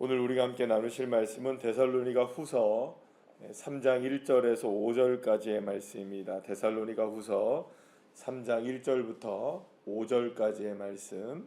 오늘 우리가 함께 나누실 말씀은 데살로니가 후서 3장 1절에서 5절까지의 말씀입니다. 데살로니가 후서 3장 1절부터 5절까지의 말씀,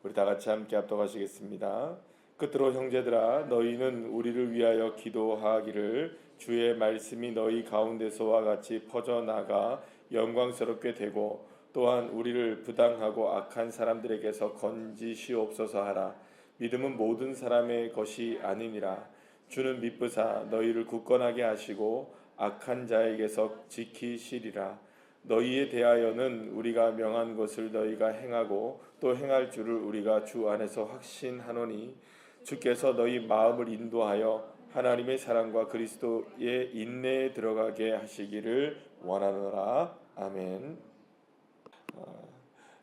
우리 다 같이 함께 합독하시겠습니다. 끝으로 형제들아, 너희는 우리를 위하여 기도하기를, 주의 말씀이 너희 가운데서와 같이 퍼져나가 영광스럽게 되고, 또한 우리를 부당하고 악한 사람들에게서 건지시옵소서 하라. 믿음은 모든 사람의 것이 아니니라. 주는 미쁘사 너희를 굳건하게 하시고 악한 자에게서 지키시리라. 너희에 대하여는 우리가 명한 것을 너희가 행하고 또 행할 줄을 우리가 주 안에서 확신하노니, 주께서 너희 마음을 인도하여 하나님의 사랑과 그리스도의 인내에 들어가게 하시기를 원하노라. 아멘.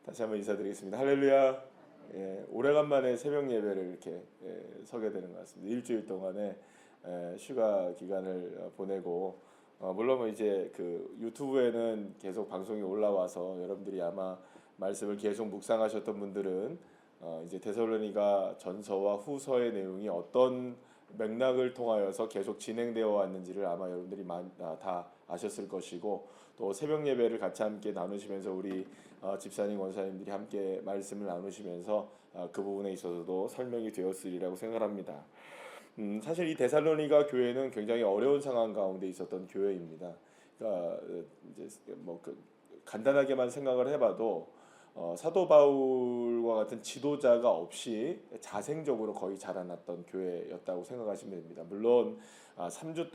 다시 한번 인사드리겠습니다. 할렐루야. 오래간만에 새벽 예배를 이렇게 서게 되는 것 같습니다. 일주일 동안에 휴가 기간을 보내고, 물론 이제 그 유튜브에는 계속 방송이 올라와서 여러분들이 아마 말씀을 계속 묵상하셨던 분들은 이제 데살로니가 전서와 후서의 내용이 어떤 맥락을 통하여서 계속 진행되어 왔는지를 아마 여러분들이 다 아셨을 것이고, 또 새벽 예배를 같이 함께 나누시면서 우리 집사님 원사님들이 함께 말씀을 나누시면서 그 부분에 있어서도 설명이 되었으리라고 생각합니다. 사실 이 데살로니가 교회는 굉장히 어려운 상황 가운데 있었던 교회입니다. 그러니까 이제 간단하게만 생각을 해봐도 사도 바울과 같은 지도자가 없이 자생적으로 거의 자라났던 교회였다고 생각하시면 됩니다. 물론 3주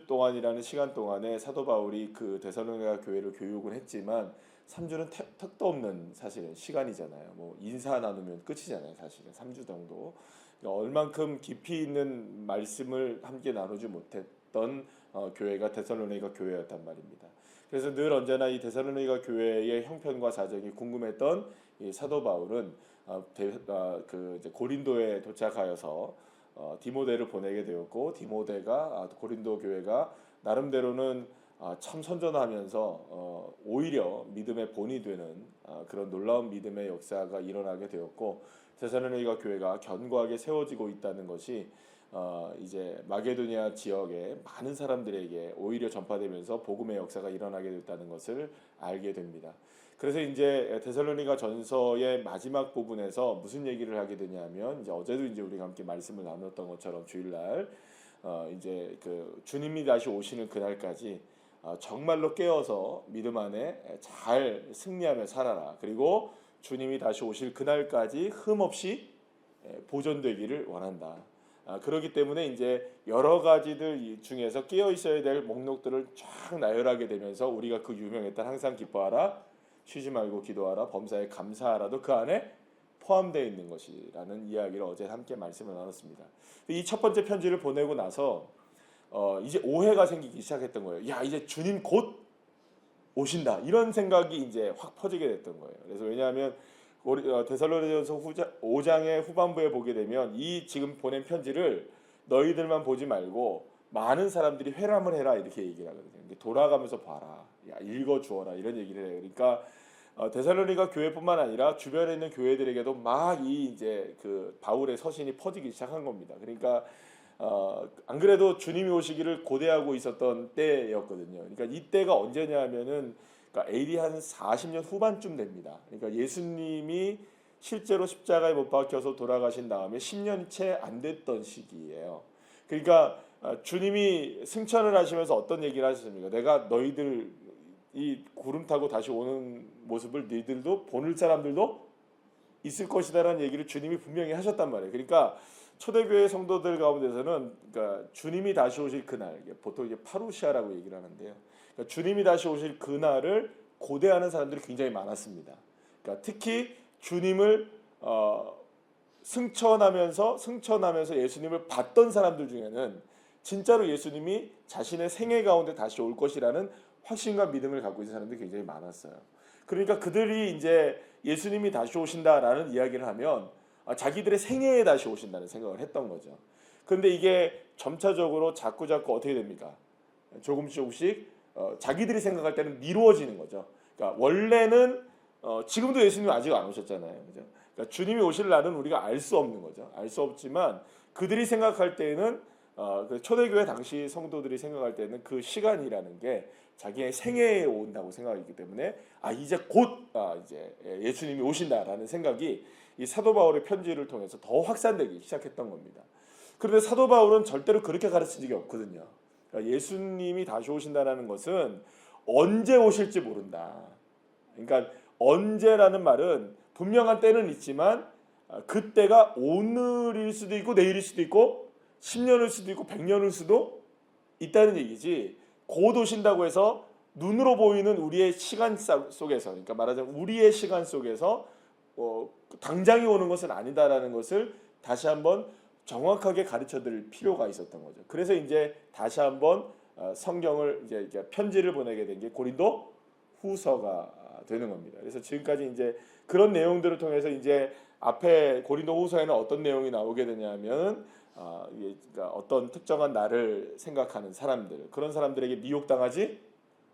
동안이라는 시간 동안에 사도 바울이 그 데살로니가 교회를 교육을 했지만 3주는 턱도 없는 사실은 시간이잖아요. 뭐 인사 나누면 끝이잖아요. 사실은 3주 정도. 얼만큼 깊이 있는 말씀을 함께 나누지 못했던 교회가 데살로니가 교회였단 말입니다. 그래서 늘 언제나 이 데살로니가 교회의 형편과 사정이 궁금했던 이 사도 바울은 이제 고린도에 도착하여서 디모데를 보내게 되었고, 디모데가 고린도 교회가 나름대로는 참 선전하면서 오히려 믿음의 본이 되는 그런 놀라운 믿음의 역사가 일어나게 되었고, 데살로니가 교회가 견고하게 세워지고 있다는 것이 이제 마게도니아 지역의 많은 사람들에게 오히려 전파되면서 복음의 역사가 일어나게 됐다는 것을 알게 됩니다. 그래서 이제 데살로니가 전서의 마지막 부분에서 무슨 얘기를 하게 되냐면, 이제 어제도 이제 우리가 함께 말씀을 나눴던 것처럼 주일날 이제 그 주님이 다시 오시는 그날까지 정말로 깨어서 믿음 안에 잘 승리하며 살아라. 그리고 주님이 다시 오실 그날까지 흠없이 보존되기를 원한다. 그렇기 때문에 이제 여러 가지들 중에서 깨어 있어야 될 목록들을 쫙 나열하게 되면서, 우리가 그 유명했던 항상 기뻐하라, 쉬지 말고 기도하라, 범사에 감사하라도 그 안에 포함되어 있는 것이라는 이야기를 어제 함께 말씀을 나눴습니다. 이 첫 번째 편지를 보내고 나서 이제 오해가 생기기 시작했던 거예요. 야, 이제 주님 곧 오신다, 이런 생각이 이제 확 퍼지게 됐던 거예요. 그래서 왜냐하면 데살로니가전서 5장의 후반부에 보게 되면 이 지금 보낸 편지를 너희들만 보지 말고 많은 사람들이 회람을 해라, 이렇게 얘기를 하거든요. 돌아가면서 봐라, 야, 읽어주어라, 이런 얘기를 해요. 그러니까 데살로니가 교회뿐만 아니라 주변에 있는 교회들에게도 막 이 이제 그 바울의 서신이 퍼지기 시작한 겁니다. 그러니까 안 그래도 주님이 오시기를 고대하고 있었던 때였거든요. 그러니까 이때가 언제냐면은, 그러니까 AD 한 40년 후반쯤 됩니다. 그러니까 예수님이 실제로 십자가에 못 박혀서 돌아가신 다음에 10년 채 안 됐던 시기예요. 그러니까 주님이 승천을 하시면서 어떤 얘기를 하셨습니까? 내가 너희들 이 구름 타고 다시 오는 모습을 너희들도 보는 사람들도 있을 것이다라는 얘기를 주님이 분명히 하셨단 말이에요. 그러니까 초대교회 성도들 가운데서는, 그러니까 주님이 다시 오실 그날, 보통 이제 파루시아라고 얘기를 하는데요. 그러니까 주님이 다시 오실 그날을 고대하는 사람들이 굉장히 많았습니다. 그러니까 특히 주님을 승천하면서 예수님을 봤던 사람들 중에는 진짜로 예수님이 자신의 생애 가운데 다시 올 것이라는 확신과 믿음을 갖고 있는 사람들이 굉장히 많았어요. 그러니까 그들이 이제 예수님이 다시 오신다라는 이야기를 하면 자기들의 생애에 다시 오신다는 생각을 했던 거죠. 그런데 이게 점차적으로 자꾸 어떻게 됩니까? 조금씩 자기들이 생각할 때는 미루어지는 거죠. 그러니까 원래는 지금도 예수님 아직 안 오셨잖아요. 그죠? 그러니까 주님이 오실 날은 우리가 알 수 없는 거죠. 알 수 없지만 그들이 생각할 때에는 그 초대교회 당시 성도들이 생각할 때는 그 시간이라는 게 자기의 생애에 온다고 생각하기 때문에 이제 곧 이제 예수님이 오신다라는 생각이 이 사도 바울의 편지를 통해서 더 확산되기 시작했던 겁니다. 그런데 사도 바울은 절대로 그렇게 가르친 적이 없거든요. 그러니까 예수님이 다시 오신다라는 것은 언제 오실지 모른다. 그러니까 언제라는 말은 분명한 때는 있지만 그때가 오늘일 수도 있고 내일일 수도 있고 10년일 수도 있고 100년일 수도 있다는 얘기지. 곧 오신다고 해서 눈으로 보이는 우리의 시간 속에서, 그러니까 말하자면 우리의 시간 속에서 당장이 오는 것은 아니다라는 것을 다시 한번 정확하게 가르쳐드릴 필요가 있었던 거죠. 그래서 이제 다시 한번 성경을 이제 편지를 보내게 된 게 고린도 후서가 되는 겁니다. 그래서 지금까지 이제 그런 내용들을 통해서 이제 앞에 고린도 후서에는 어떤 내용이 나오게 되냐면 그러니까 어떤 특정한 나를 생각하는 사람들, 그런 사람들에게 미혹당하지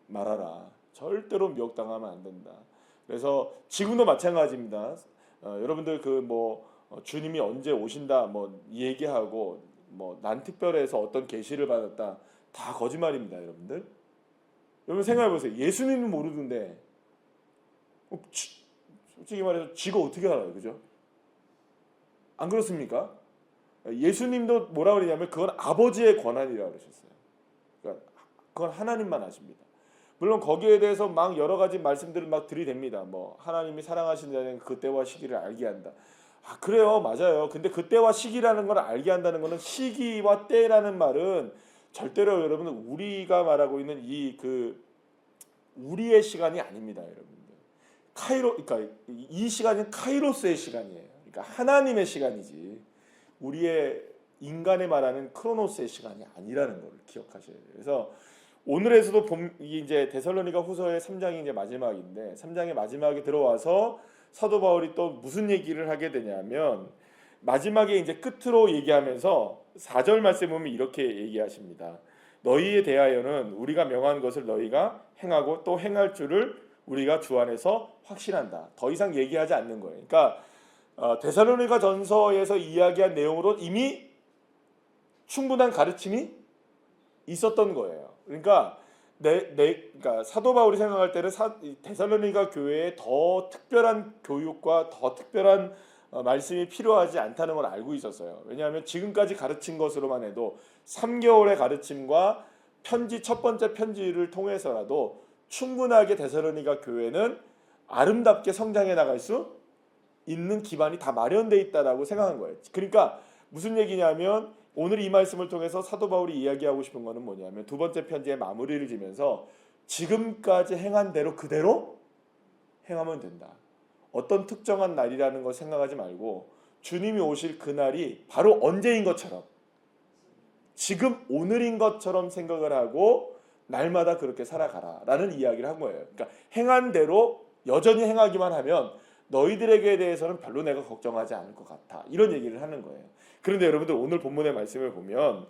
말아라. 절대로 미혹당하면 안 된다. 그래서 지금도 마찬가지입니다. 여러분들 주님이 언제 오신다 얘기하고 난 특별해서 어떤 계시를 받았다, 다 거짓말입니다, 여러분들. 여러분 생각해 보세요. 예수님은 모르는데 솔직히 말해서 지가 어떻게 알아요, 그죠? 안 그렇습니까? 예수님도 뭐라 그러냐면 그건 아버지의 권한이라고 그러셨어요. 그러니까 그건 하나님만 아십니다. 물론 거기에 대해서 막 여러 가지 말씀들을 막 들이댑니다. 하나님이 사랑하신다는 그때와 시기를 알게 한다. 그래요, 맞아요. 근데 그때와 시기라는 걸 알게 한다는 것은 시기와 때라는 말은 절대로 여러분 우리가 말하고 있는 우리의 시간이 아닙니다, 여러분들. 그러니까 이 시간은 카이로스의 시간이에요. 그러니까 하나님의 시간이지 우리의 인간의 말하는 크로노스의 시간이 아니라는 걸 기억하셔야 돼요. 그래서 오늘에서도 이제 데살로니가 후서의 3장이 이제 마지막인데 3장의 마지막에 들어와서 사도 바울이 또 무슨 얘기를 하게 되냐면 마지막에 이제 끝으로 얘기하면서 4절 말씀 보면 이렇게 얘기하십니다. 너희에 대하여는 우리가 명한 것을 너희가 행하고 또 행할 줄을 우리가 주 안에서 확신한다. 더 이상 얘기하지 않는 거예요. 그러니까 데살로니가 전서에서 이야기한 내용으로 이미 충분한 가르침이 있었던 거예요. 그러니까 그러니까 사도 바울이 생각할 때는 데살로니가 교회에 더 특별한 교육과 더 특별한 말씀이 필요하지 않다는 걸 알고 있었어요. 왜냐하면 지금까지 가르친 것으로만 해도 3개월의 가르침과 첫 번째 편지를 통해서라도 충분하게 데살로니가 교회는 아름답게 성장해 나갈 수 있는 기반이 다 마련되어 있다라고 생각한 거예요. 그러니까 무슨 얘기냐면 오늘 이 말씀을 통해서 사도 바울이 이야기하고 싶은 거는 뭐냐면 두 번째 편지의 마무리를 지면서 지금까지 행한 대로 그대로 행하면 된다. 어떤 특정한 날이라는 걸 생각하지 말고 주님이 오실 그날이 바로 언제인 것처럼 지금 오늘인 것처럼 생각을 하고 날마다 그렇게 살아가라 라는 이야기를 한 거예요. 그러니까 행한 대로 여전히 행하기만 하면 너희들에게 대해서는 별로 내가 걱정하지 않을 것 같아, 이런 얘기를 하는 거예요. 그런데 여러분들 오늘 본문의 말씀을 보면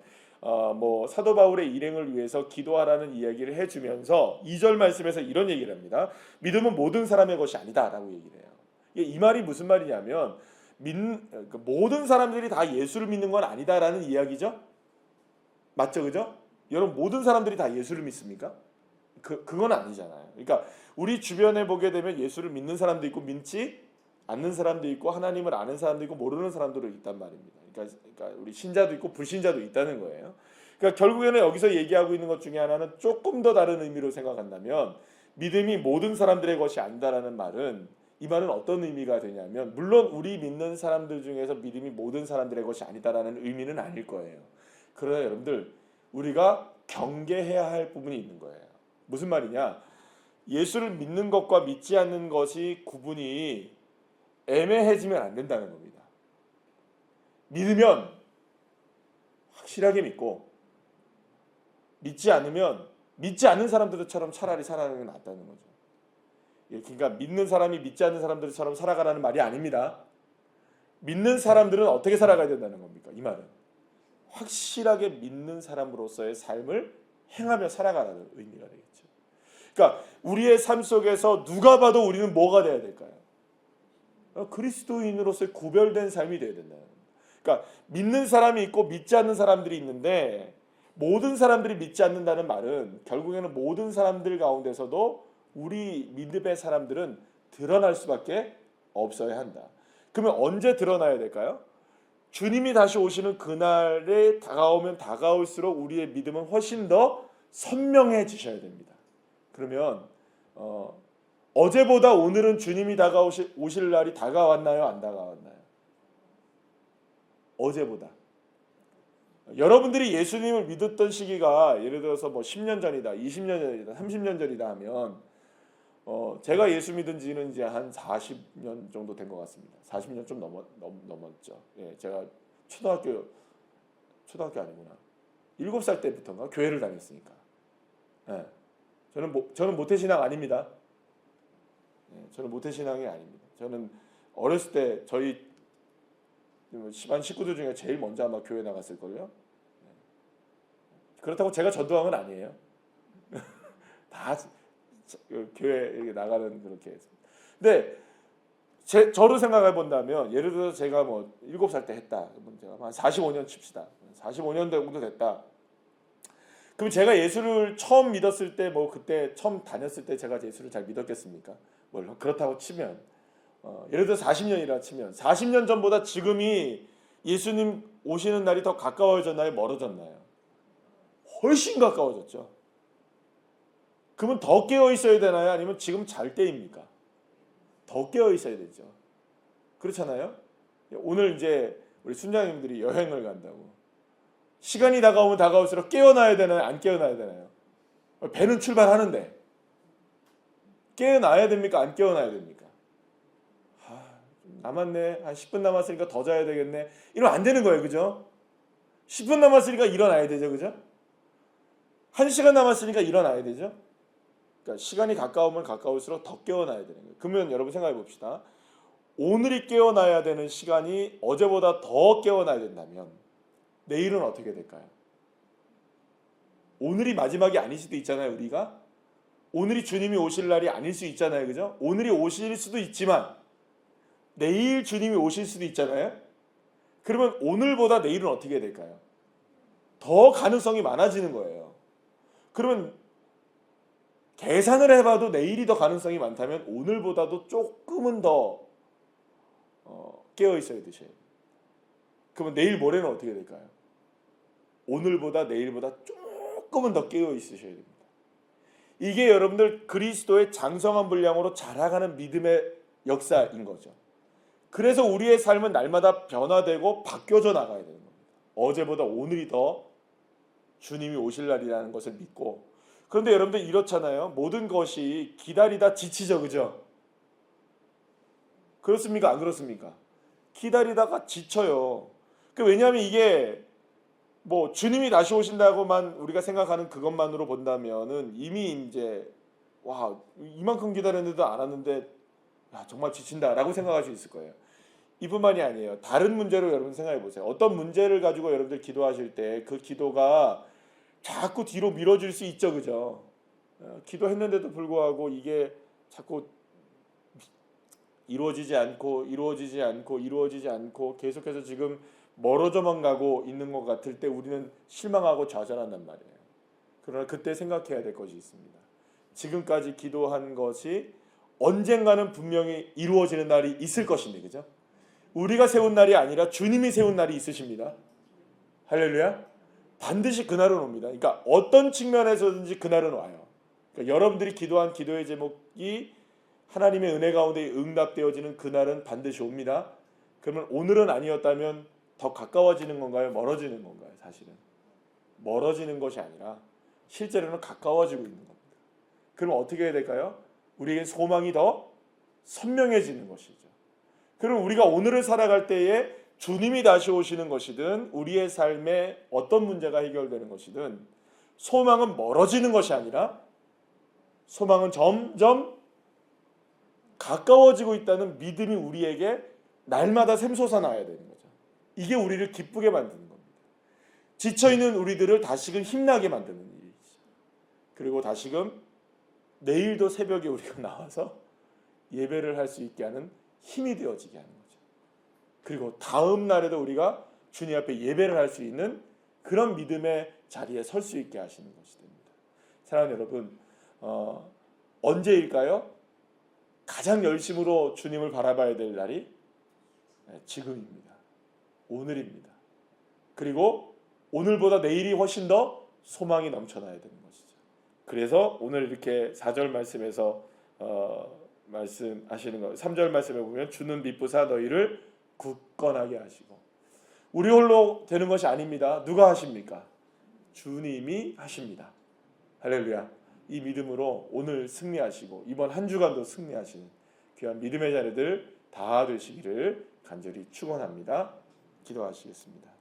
사도 바울의 일행을 위해서 기도하라는 이야기를 해주면서 2절 말씀에서 이런 얘기를 합니다. 믿음은 모든 사람의 것이 아니다 라고 얘기를 해요. 이 말이 무슨 말이냐면 모든 사람들이 다 예수를 믿는 건 아니다라는 이야기죠. 맞죠, 그죠? 여러분 모든 사람들이 다 예수를 믿습니까? 그건 아니잖아요. 그러니까 우리 주변에 보게 되면 예수를 믿는 사람도 있고 믿지 않는 사람도 있고 하나님을 아는 사람도 있고 모르는 사람들도 있단 말입니다. 그러니까 우리 신자도 있고 불신자도 있다는 거예요. 그러니까 결국에는 여기서 얘기하고 있는 것 중에 하나는 조금 더 다른 의미로 생각한다면 믿음이 모든 사람들의 것이 아니다라는 말은 이 말은 어떤 의미가 되냐면 물론 우리 믿는 사람들 중에서 믿음이 모든 사람들의 것이 아니다라는 의미는 아닐 거예요. 그러나 여러분들 우리가 경계해야 할 부분이 있는 거예요. 무슨 말이냐? 예수를 믿는 것과 믿지 않는 것이 구분이 애매해지면 안 된다는 겁니다. 믿으면 확실하게 믿고 믿지 않으면 믿지 않는 사람들처럼 차라리 살아가는 게 낫다는 거죠. 그러니까 믿는 사람이 믿지 않는 사람들처럼 살아가라는 말이 아닙니다. 믿는 사람들은 어떻게 살아가야 된다는 겁니까? 이 말은 확실하게 믿는 사람으로서의 삶을 행하며 살아가라는 의미가 되겠죠. 그러니까 우리의 삶 속에서 누가 봐도 우리는 뭐가 돼야 될까요? 그리스도인으로서의 구별된 삶이 되어야 된다. 그러니까 믿는 사람이 있고 믿지 않는 사람들이 있는데 모든 사람들이 믿지 않는다는 말은 결국에는 모든 사람들 가운데서도 우리 믿음의 사람들은 드러날 수밖에 없어야 한다. 그러면 언제 드러나야 될까요? 주님이 다시 오시는 그날에 다가오면 다가올수록 우리의 믿음은 훨씬 더 선명해지셔야 됩니다. 그러면 어제보다 오늘은 주님이 오실 날이 다가왔나요? 안 다가왔나요? 어제보다. 여러분들이 예수님을 믿었던 시기가 예를 들어서 뭐 10년 전이다, 20년 전이다, 30년 전이다 하면 제가 예수 믿은 지는 이제 한 40년 정도 된 것 같습니다. 40년 좀 넘었죠. 예, 제가 초등학교 아니구나. 7살 때부터인가 교회를 다녔으니까. 예, 저는 모태신앙 아닙니다. 예, 저는 모태신앙이 아닙니다. 저는 어렸을 때 저희 집안 식구들 중에 제일 먼저 아마 교회 나갔을걸요. 그렇다고 제가 전도한 건 아니에요. 다 교회 이렇게 나가는 그렇게 했습니다. 근데 저를 생각해 본다면 예를 들어서 제가 뭐 7살 때 했다. 그러면 제가 한 45년 칩시다. 45년 정도 됐다. 그럼 제가 예수를 처음 믿었을 때 뭐 그때 처음 다녔을 때 제가 예수를 잘 믿었겠습니까? 뭐 그렇다고 치면 예를 들어 40년이라 치면 40년 전보다 지금이 예수님 오시는 날이 더 가까워졌나요? 멀어졌나요? 훨씬 가까워졌죠. 그러면 더 깨어 있어야 되나요? 아니면 지금 잘 때입니까? 더 깨어 있어야 되죠. 그렇잖아요? 오늘 이제 우리 순장님들이 여행을 간다고. 시간이 다가오면 다가올수록 깨어나야 되나요? 안 깨어나야 되나요? 배는 출발하는데 깨어나야 됩니까? 안 깨어나야 됩니까? 남았네. 한 10분 남았으니까 더 자야 되겠네. 이러면 안 되는 거예요. 그죠? 10분 남았으니까 일어나야 되죠. 그죠? 1시간 남았으니까 일어나야 되죠. 그러니까 시간이 가까우면 가까울수록 더 깨어나야 되는 거예요. 그러면 여러분 생각해 봅시다. 오늘이 깨어나야 되는 시간이 어제보다 더 깨어나야 된다면 내일은 어떻게 될까요? 오늘이 마지막이 아닐 수도 있잖아요. 우리가 오늘이 주님이 오실 날이 아닐 수 있잖아요. 그죠? 오늘이 오실 수도 있지만 내일 주님이 오실 수도 있잖아요. 그러면 오늘보다 내일은 어떻게 될까요? 더 가능성이 많아지는 거예요. 그러면 계산을 해봐도 내일이 더 가능성이 많다면 오늘보다도 조금은 더 깨어 있어야 되셔요. 그러면 내일 모레는 어떻게 될까요? 오늘보다 내일보다 조금은 더 깨어 있으셔야 됩니다. 이게 여러분들 그리스도의 장성한 분량으로 자라가는 믿음의 역사인 거죠. 그래서 우리의 삶은 날마다 변화되고 바뀌어져 나가야 되는 겁니다. 어제보다 오늘이 더 주님이 오실 날이라는 것을 믿고. 그런데 여러분들 이렇잖아요. 모든 것이 기다리다 지치죠. 그죠? 그렇습니까? 안 그렇습니까? 기다리다가 지쳐요. 왜냐하면 이게 뭐 주님이 다시 오신다고만 우리가 생각하는 그것만으로 본다면은 이미 이제 와 이만큼 기다렸는데도 안 왔는데 야, 정말 지친다라고 생각할 수 있을 거예요. 이뿐만이 아니에요. 다른 문제로 여러분 생각해 보세요. 어떤 문제를 가지고 여러분들 기도하실 때 그 기도가 자꾸 뒤로 미뤄질 수 있죠. 그죠? 기도했는데도 불구하고 이게 자꾸 이루어지지 않고 계속해서 지금 멀어져만 가고 있는 것 같을 때 우리는 실망하고 좌절한단 말이에요. 그러나 그때 생각해야 될 것이 있습니다. 지금까지 기도한 것이 언젠가는 분명히 이루어지는 날이 있을 것인데, 그죠? 우리가 세운 날이 아니라 주님이 세운 날이 있으십니다. 할렐루야. 반드시 그날은 옵니다. 그러니까 어떤 측면에서든지 그날은 와요. 그러니까 여러분들이 기도한 기도의 제목이 하나님의 은혜 가운데 응답되어지는 그날은 반드시 옵니다. 그러면 오늘은 아니었다면 더 가까워지는 건가요? 멀어지는 건가요? 사실은 멀어지는 것이 아니라 실제로는 가까워지고 있는 겁니다. 그럼 어떻게 해야 될까요? 우리에게 소망이 더 선명해지는 것이죠. 그럼 우리가 오늘을 살아갈 때에 주님이 다시 오시는 것이든 우리의 삶에 어떤 문제가 해결되는 것이든 소망은 멀어지는 것이 아니라 소망은 점점 가까워지고 있다는 믿음이 우리에게 날마다 샘솟아나야 되는 거죠. 이게 우리를 기쁘게 만드는 겁니다. 지쳐있는 우리들을 다시금 힘나게 만드는 일이죠. 그리고 다시금 내일도 새벽에 우리가 나와서 예배를 할 수 있게 하는 힘이 되어지게 하는 거죠. 그리고 다음 날에도 우리가 주님 앞에 예배를 할 수 있는 그런 믿음의 자리에 설 수 있게 하시는 것이 됩니다. 사랑하는 여러분, 언제일까요? 가장 열심으로 주님을 바라봐야 될 날이 지금입니다. 오늘입니다. 그리고 오늘보다 내일이 훨씬 더 소망이 넘쳐나야 되는 것이죠. 그래서 오늘 이렇게 4절 말씀에서 말씀하시는 거, 3절 말씀에 보면 주는 미쁘사 너희를 굳건하게 하시고, 우리 홀로 되는 것이 아닙니다. 누가 하십니까? 주님이 하십니다. 할렐루야. 이 믿음으로 오늘 승리하시고 이번 한 주간도 승리하시는 귀한 믿음의 자녀들 다 되시기를 간절히 축원합니다. 기도하시겠습니다.